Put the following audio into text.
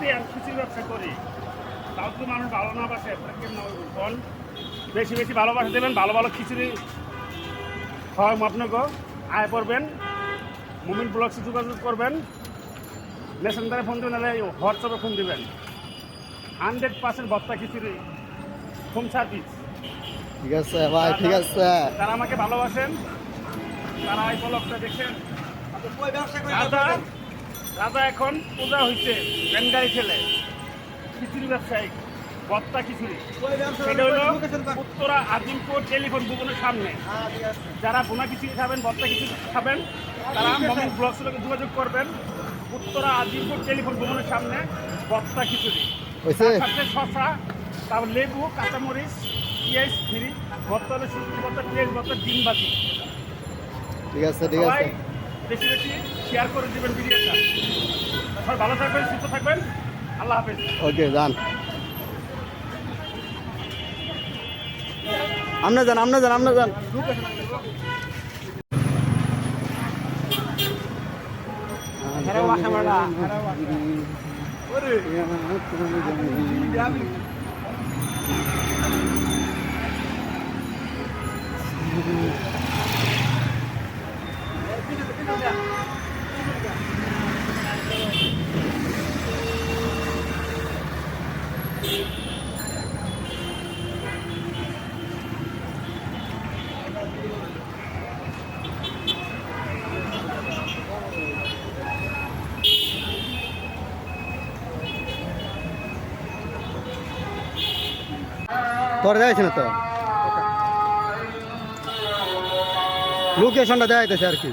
যদি খিচুড়ি ব্যবসা করি তাও তো মানুষ ভালো না বাসে বল বেশি বেশি ভালোবাসা দেবেন, ভালো ভালো খিচুড়ি খাওয়াম আপনাকে। আয় করবেন, মুমিন ব্লগসে যোগাযোগ করবেন, মেসেঞ্জারে ফোন দেবেন, নাহলে হোয়াটসঅ্যাপে ফোন দেবেন। 100% ভর্তা খিচুড়ি হোম সার্ভিস। ঠিক আছে ভাই, ঠিক আছে। যারা আমাকে ভালোবাসেন তারা এই ব্লগটা দেখেন। রাজা এখন পূজা হয়েছে বেঙ্গাই ছেলে খিচুড়ি ব্যবসায়ী ভর্তা খিচুড়ি। সেটা হলো উত্তরা আজিমপুর টেলিফোন ভবনের সামনে। যারা বোনা খিচুড়ি খাবেন, ভর্তা খিচুড়ি খাবেন, তারা মমিন ব্লগসের সঙ্গে যোগাযোগ করবেন। উত্তরা আজিমপুর টেলিফোন ভবনের সামনে ভর্তা খিচুড়ি, সাথে শসা, তারপর লেবু, কাঁচামরিচ, পেঁয়াজ ফ্রি। ভর্তা হলে শুধু ভর্তা, পেঁয়াজ ভর্তা, ডিম বাজি। ঠিক আছে, ঠিক আছে। বেশি বেশি শেয়ার করে দেবেন ভিডিওটা। সবাই ভালো থাকবেন, সুস্থ থাকবেন। আল্লাহ হাফেজ। ওকে, যান। আপনি যান, আপনি যান, আপনি যান। তোর যাইছে না তো, লোকেশনটা দেখাইতেছে আর কি।